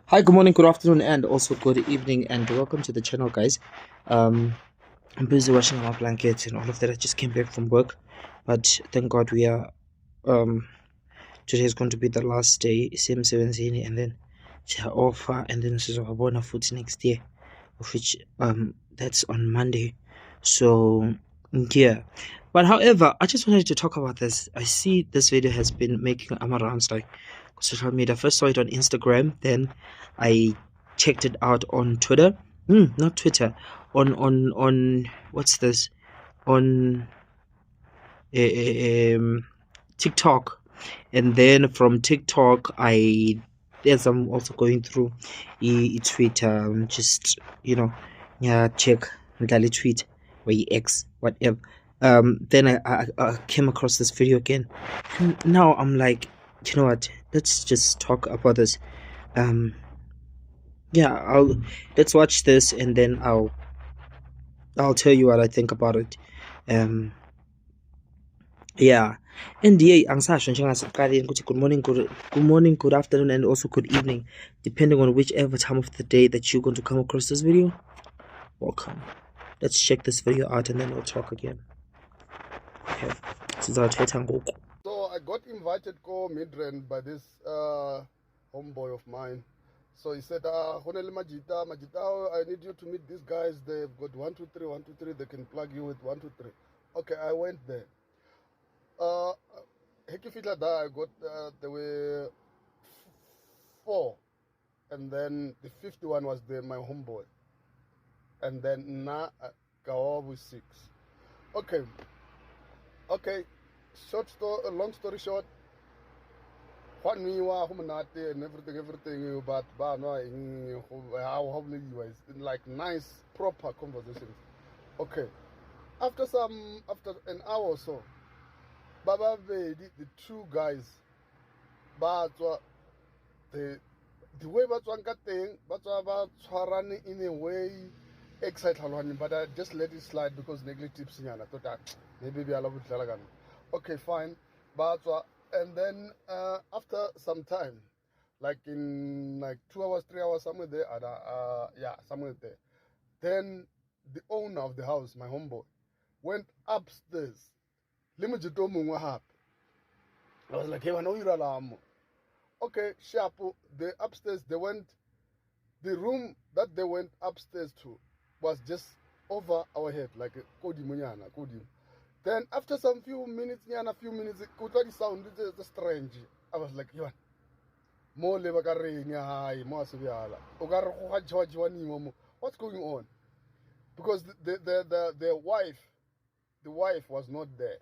Hi, good morning, good afternoon, and also good evening, and welcome to the channel, guys. I'm busy washing my blankets and all of that. I just came back from work, but thank God we are. Today is going to be the last day, same 17, and then offer, and then Sizabona foot next year, of which that's on Monday. So yeah, but however, I just wanted to talk about this. I see this video has been making rounds like social media. First saw it on Instagram, then I checked it out on Twitter. Not Twitter. On what's this? On TikTok, and then from TikTok, as I'm also going through Twitter, just yeah, check the tweet or X, whatever. Then I came across this video again, and now I'm like, you know what? Let's just talk about this. Yeah, let's watch this, and then I'll tell you what I think about it. Yeah, and yeah, angisasho nje ngasekuqaleni ukuthi good morning, good afternoon, and also good evening, depending on whichever time of the day that you're going to come across this video. Welcome. Let's check this video out, and then we'll talk again. Okay. So I got invited to Midrand by this homeboy of mine. So he said, Honele Majita, I need you to meet these guys. They've got 1, 2, 3, 1, 2, 3. They can plug you with 1, 2, 3. Okay, I went there. I got, there were 4. And then the 50th one was my homeboy. And then Na Gawa with 6. Okay. Long story short, what me and everything, but how like nice, proper conversations. Okay. After an hour or so, Baba the 2 guys, but the way but in a way excited, but I just let it slide because negative tips. I thought that maybe I love it. Okay, fine. But and then after some time, like in like 2 hours, 3 hours, somewhere there, somewhere there. Then the owner of the house, my homeboy, went upstairs. I was like, hey, I know you're alarm. Okay, sharp. The upstairs, the room that they went upstairs to was just over our head, like Kodi Munyana, Kodi. Then after some few minutes, the sound is strange. I was like, Yohan, more what's going on? Because the wife was not there.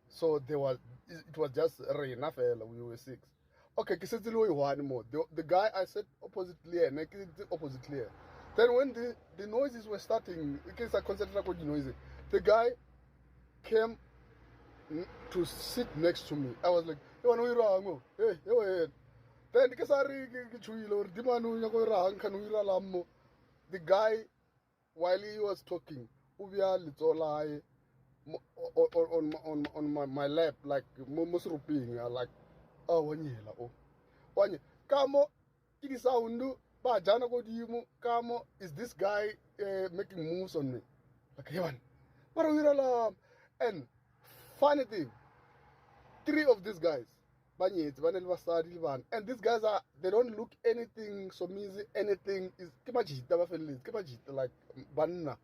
So it was just rain. We were 6. Okay, the guy I said opposite clear, opposite clear. Then when the noises were starting, the guy came to sit next to me. I was like, hey. Then the guy, while he was talking, on my lap, like like, oh, Kamo, it is Kamo, is this guy making moves on me? Like, and funny thing, 3 of these guys, and these guys they don't look anything so easy, anything is like banana.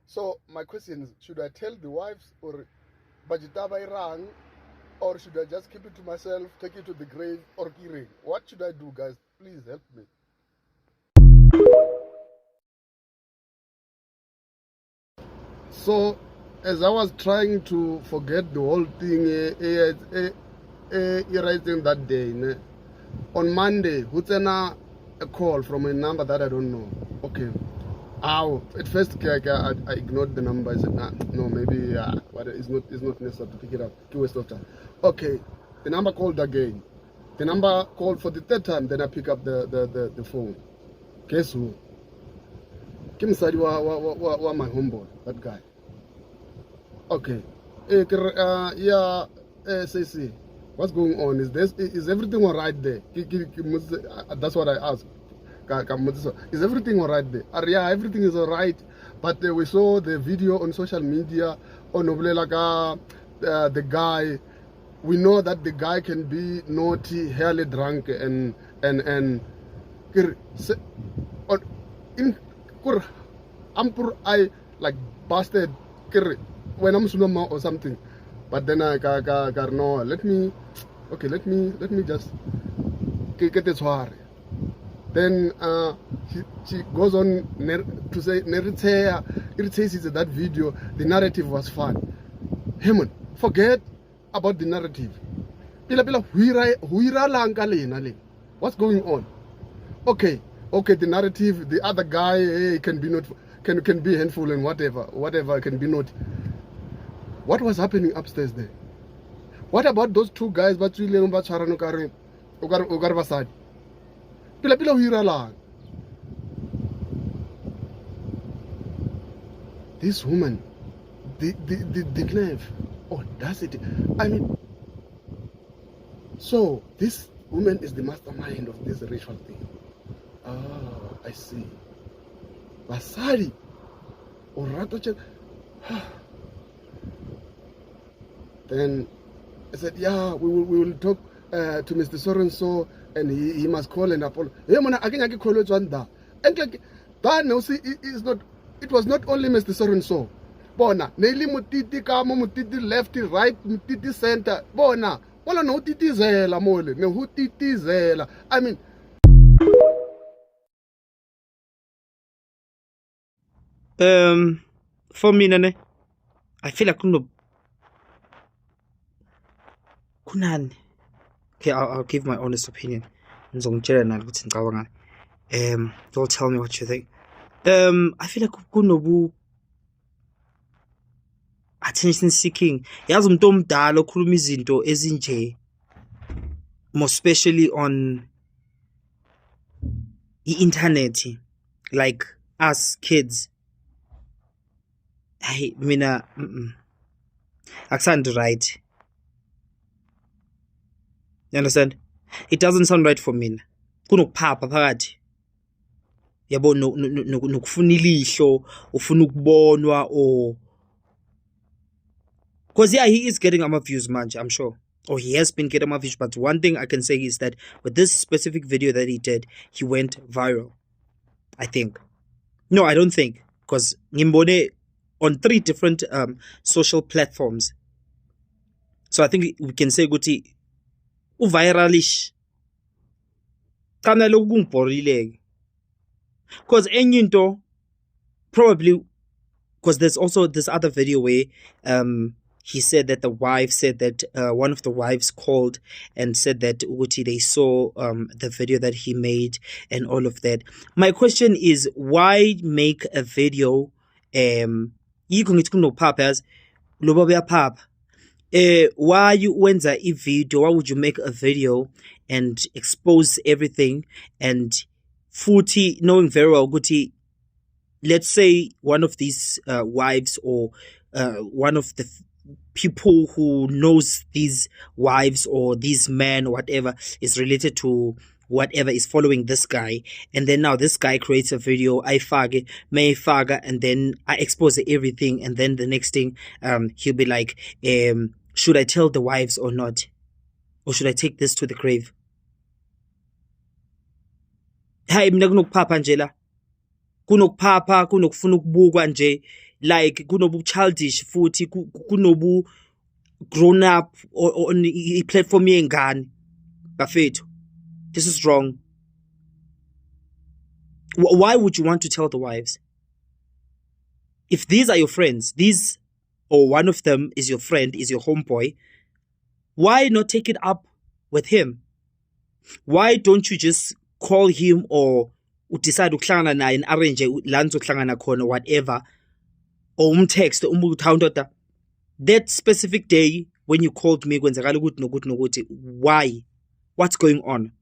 So my question is, should I tell the wives or Bajitaba Rang, or should I just keep it to myself, take it to the grave, or Kiring? What should I do, guys? Please help me. So, as I was trying to forget the whole thing, writing that day, on Monday, a call from a number that I don't know. Okay. At first, I ignored the number. I said, no, maybe it's not necessary to pick it up. Waste of time. Okay, the number called again. The number called for the 3rd time. Then I pick up the phone. Guess who? Kim said, wa my homeboy, that guy. Okay. CC. What's going on? Is everything all right there? That's what I asked. Is everything all right there? Yeah, everything is all right. But we saw the video on social media on the guy. We know that the guy can be naughty, hella drunk, and I like bastard when I'm Sunama or something. But then I no, let me just get it soir. Then she goes on to say it says that video the narrative was fun. Hemon, forget about the narrative. What's going on? Okay, the narrative, the other guy can be handful and whatever can be not. What was happening upstairs there? What about those two guys? This woman, the Glev, oh, that's it. I mean, so this woman is the mastermind of this ritual thing. Ah, I see. Basari, or Ratoche. Then I said, yeah, we will talk to Mr. So and he must call and apologize. Hey, man, I can call it one da. And like that, no, see, it was not only Mr. So. Bona, Nelly Mutiti Kamo Mutiti left, right, Mutiti center. Bona, Mola no titi zela mole, no who titi zela. I mean, for me, Nane, I feel like Kunan. Okay, I'll give my honest opinion. You'll tell me what you think. I feel like kunobu attention seeking. Yazi umuntu omdala okhuluma izinto ezinje, more especially on the internet, like us kids. Hey, mina accent right. You understand? It doesn't sound right for me. Kunokuphapha phakathi. Yabo nokufuna ilihlo, ufuna ukubonwa or because yeah, he is getting views manje, I'm sure. Or he has been getting views, but one thing I can say is that with this specific video that he did, he went viral. I think. No, I don't think. Because Ngimbone on 3 different social platforms. So I think we can say Guti viralish. Kana lokungibhorile. Because enyinto probably because there's also this other video where he said that the wife said that one of the wives called and said that Uguti they saw the video that he made and all of that. My question is, why make a video why you wenza a video? Why would you make a video and expose everything and futhi knowing very well Guti, let's say one of these wives or one of the people who knows these wives or these men or whatever is related to whatever is following this guy, and then now this guy creates a video, I fage, may faga, and then I expose everything, and then the next thing he'll be like, should I tell the wives or not, or should I take this to the grave? Hayi mina kunokuphapha nje la, kunokuphapha, kunokufuna ukubukwa nje, like kunobu childish futhi kunobu grown up on a platform yengane bafethu. This is wrong. Why would you want to tell the wives? If these are your friends, these or one of them is your friend, is your homeboy, why not take it up with him? Why don't you just call him or decide ukuhlangana naye and arrange la nizohlangana khona whatever, or umtext umutha that specific day when you called me kwenzakala ukuthi nokuthi nokuthi, why? What's going on?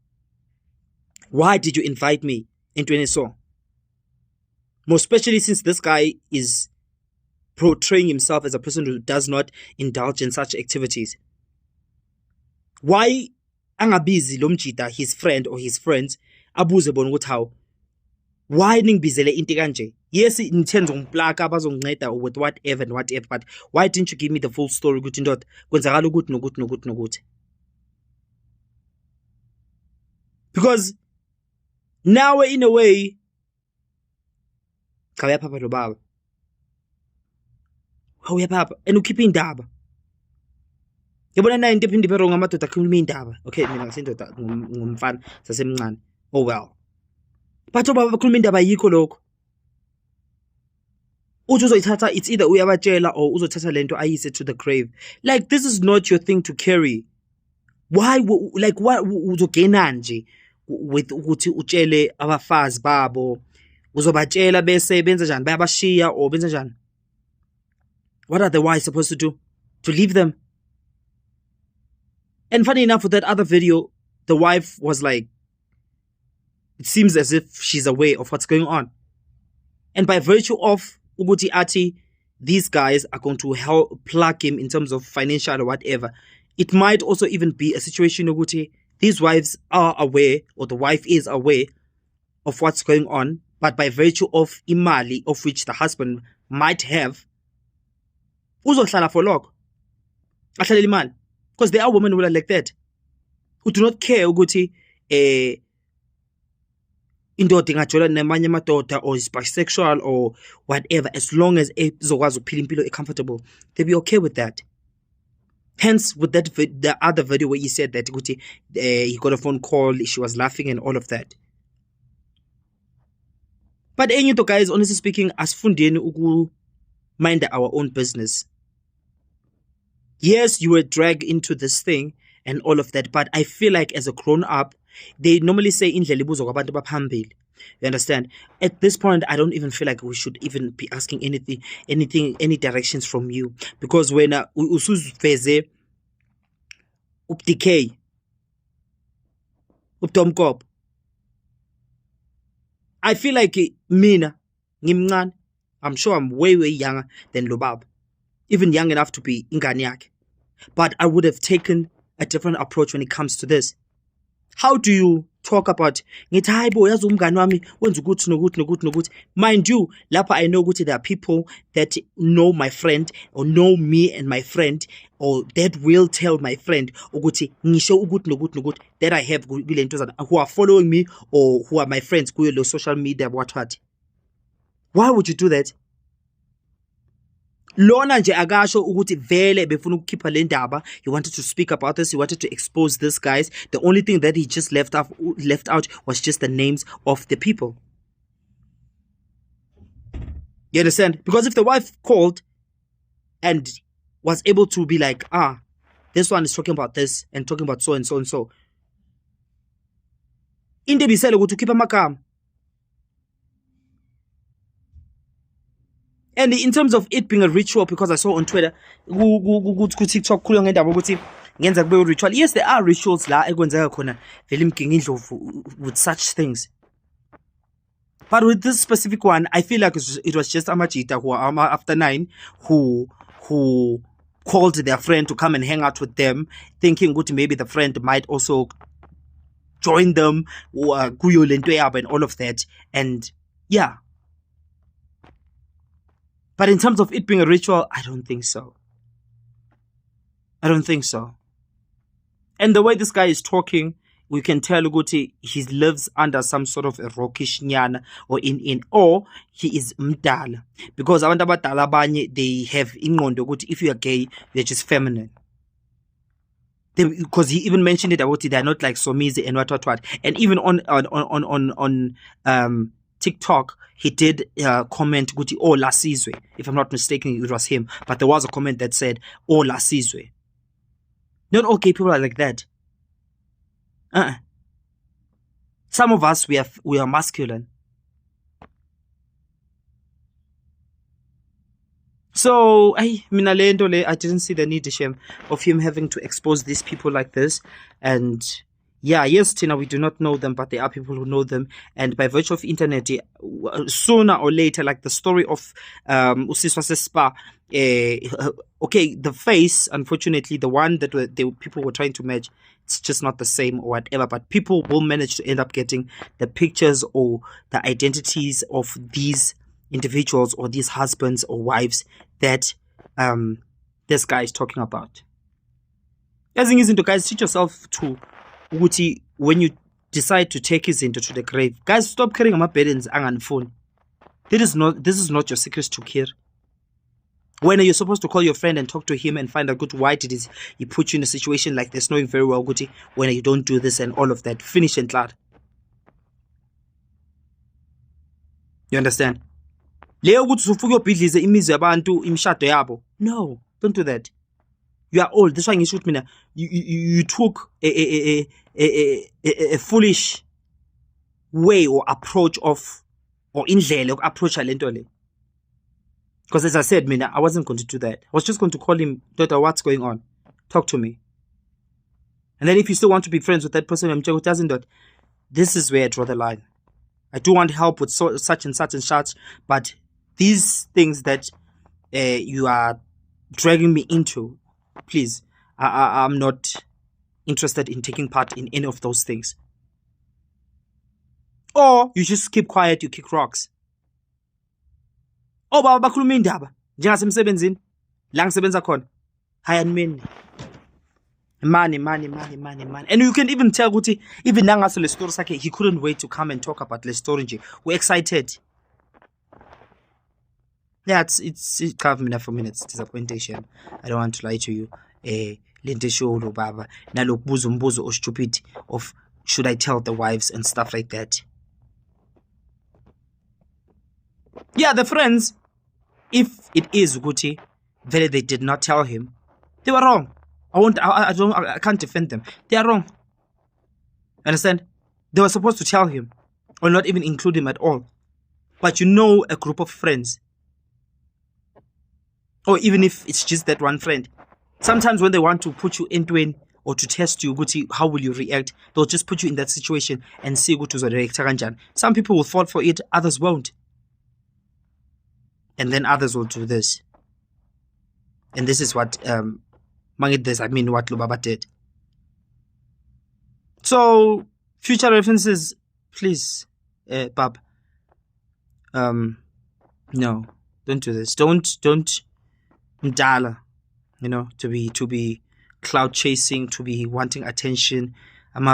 Why did you invite me into any song? More especially since this guy is portraying himself as a person who does not indulge in such activities. why angabizi lo mjida his friend or his friends abuze bona ukuthi how why ningibizele into kanje? Yes, intends ngomplaka abazonginceda with whatever and whatever, but why didn't you give me the full story ukuthi ndoda kwenzakala ukuthi nokuthi? Because now in a way cha uyaphapha lo baba. Uyaphapha and ukhipha indaba. Yabona na into ephinde ibe ngamadoda akhuluma indaba. Okay, mina ngisindoda ngumfana sasemncane. Oh well. But obaba bakhuluma indaba yikho lokho. Uthi uzoyithatha, it's either uyabatshela or uzothatha lento ayise to the grave. Like this is not your thing to carry. Why like what uzogena nje with ukuthi utshele abafazi babo uzobatshela bese benza njani bayabashiya or benza njani? What are the wives supposed to do? To leave them? And funny enough, with that other video, the wife was like, it seems as if she's aware of what's going on. And by virtue of Uguti Ati, these guys are going to help plug him in terms of financial or whatever. It might also even be a situation, Uguti, these wives are aware, or the wife is aware of what's going on, but by virtue of imali, of which the husband might have, uzohlala for long. Because there are women who are like that, who do not care ukuthi indoda ingajola namanye amadoda or is bisexual or whatever, as long as izokwazi ukuphila impilo comfortable, they'll be okay with that. Hence, with that the other video where he said that he got a phone call, she was laughing and all of that. But enye guys, honestly speaking, asifundeni uku mind our own business. Yes, you were dragged into this thing and all of that, but I feel like as a grown-up, they normally say indlela ibuzwa kwabantu baphambili. You understand? At this point, I don't even feel like we should even be asking any directions from you, because when usuziveze updk uptomkop, I feel like mina ngimncane, I'm sure I'm way younger than Lobab, even young enough to be ingane yakhe. But I would have taken a different approach when it comes to this. How do you talk about ngithi hayi bo yazi umngane wami wenza ukuthi nokuthi? Mind you, lapha I know ukuthi there are people that know my friend or know me and my friend, or that will tell my friend ukuthi ngisho ukuthi nokuthi that I have who are following me or who are my friends kuyo social media what. Why would you do that? Lona nje akasho ukuthi vele befuna ukukhipha le ndaba. He wanted to speak about this. He wanted to expose these guys. The only thing that he just left out was just the names of the people. You understand? Because if the wife called and was able to be like, this one is talking about this and talking about so and so and so, into bisele ukuthi ukhipha amagama. And in terms of it being a ritual, because I saw on Twitter, TikTok, ritual. Yes, there are rituals with such things. But with this specific one, I feel like it was just Amajita who after 9 who called their friend to come and hang out with them, thinking maybe the friend might also join them, and all of that. And yeah. But in terms of it being a ritual, I don't think so. And the way this guy is talking, we can tell Uguti he lives under some sort of a rockish nyana, or or he is mdala. Because abantu abadala abanye, they have ingqondo ukuthi if you are gay, you're just feminine. Because he even mentioned it about they're not like Somizi and what. And even on TikTok, he did comment Guti oh Lasizwe. If I'm not mistaken, it was him. But there was a comment that said oh Lasizwe. Not all gay people are like that. Some of us we are masculine. So I didn't see the need of him having to expose these people like this. And yeah, yes, Tina, we do not know them, but there are people who know them. And by virtue of internet, sooner or later, like the story of Usiswa Sespa, okay, the face, unfortunately, the one that the people were trying to match, it's just not the same or whatever, but people will manage to end up getting the pictures or the identities of these individuals or these husbands or wives that this guy is talking about. As in izinto, guys, teach yourself to ukuthi when you decide to take izinto to the grave, guys, stop carrying ama-burdens anganifuni. This is not your secrets to care. When are you supposed to call your friend and talk to him and find out good why did he put you in a situation like this, knowing very well good when you don't do this and all of that. Finish and glad. You understand? Leyo ukuthi ufuke ubhidlize imizi yabantu imishado yabo. No, don't do that. You are old. This one you shoot me now. You took a foolish way or approach of or indlela approach lento le. Because as I said, mina, I wasn't going to do that. I was just going to call him, daughter, what's going on? Talk to me. And then if you still want to be friends with that person, I'm who doesn't do it, this is where I draw the line. I do want help with such and such and such, but these things that you are dragging me into, please, I'm not interested in taking part in any of those things. Or you just keep quiet, you kick rocks. Oh, baba bakhuluma indaba njengasemsebenzini la ngisebenza khona. Hire men. Money. And you can even tell ukuthi even nangaso le story sakhe, he couldn't wait to come and talk about le story nje. We're excited. Yeah, it's carved me for minutes. Disappointation. I don't want to lie to you. Lente show lo baba nalokubuza umbuzo o stupid of should I tell the wives and stuff like that. Yeah, the friends, if it is Guti, very they did not tell him, they were wrong. I can't defend them. They are wrong. Understand? They were supposed to tell him, or not even include him at all. But you know a group of friends, or even if it's just that one friend, sometimes when they want to put you into it or to test you, Guti, how will you react? They'll just put you in that situation and see Guti react. Some people will fall for it, others won't. And then others will do this. And this is what what Lubaba did. So future references, please, Bab. No, don't do this. Don't mdala, to be cloud chasing, to be wanting attention,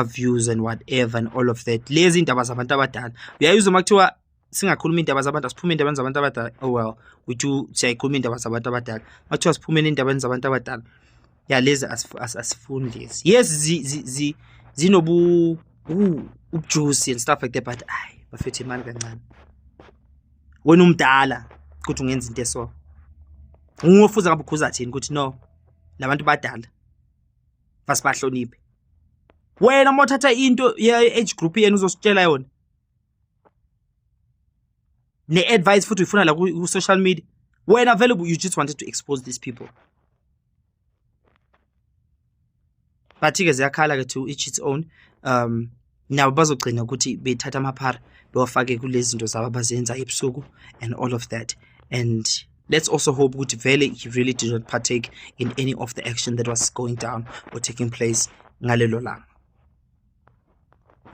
views and whatever and all of that. Lazy indaba zabantu abadala. Uyayiza makuthiwa singakhuluma indaba zabantu asiphume endabeni zabantu abadala. Oh well, we do siyayikhuluma indaba zabantu abadala. Makuthiwa siphume endabeni zabantu abadala. Yeah, lezi asifuni lezi. Yes, zinobu juicy and stuff like that, but bafethu imali kancane. Wena umdala ukuthi ungenza into eso. Ungofuza ngabe ukhuza thini ukuthi no, labantu badala basibahloniphe. Wena mothatha into ye age group yenu uzositshela yona. Ne-advice futhi uyifuna la ku social media. When available, you just wanted to expose these people. But ke ziyakhala ke to each its own. Now bazogcina ukuthi bethatha amaphara bewafake kulezi zinto zabo abazenza ebusuku and all of that. And let's also hope ukuthi vele he really did not partake in any of the action that was going down or taking place ngalelo langa.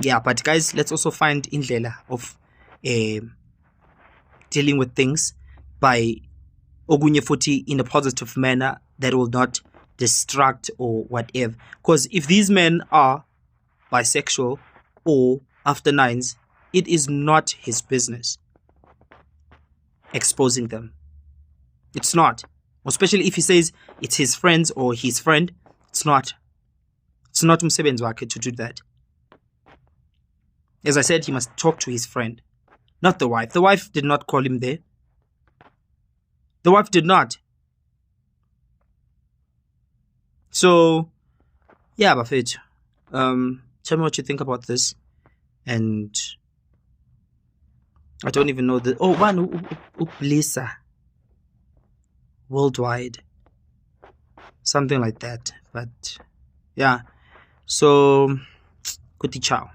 Yeah, but guys, let's also find indlela of dealing with things by ogunye futhi in a positive manner that will not distract or whatever. Because if these men are bisexual or after nines, it is not his business exposing them. It's not. Especially if he says it's his friends or his friend, it's not. It's not umsebenzi wakhe to do that. As I said, he must talk to his friend, not the wife. The wife did not call him there. The wife did not. So, yeah, Bafet. Tell me what you think about this. And I don't even know the. Oh, one Uplisa. Worldwide. Something like that. But, yeah. So, kuti ciao.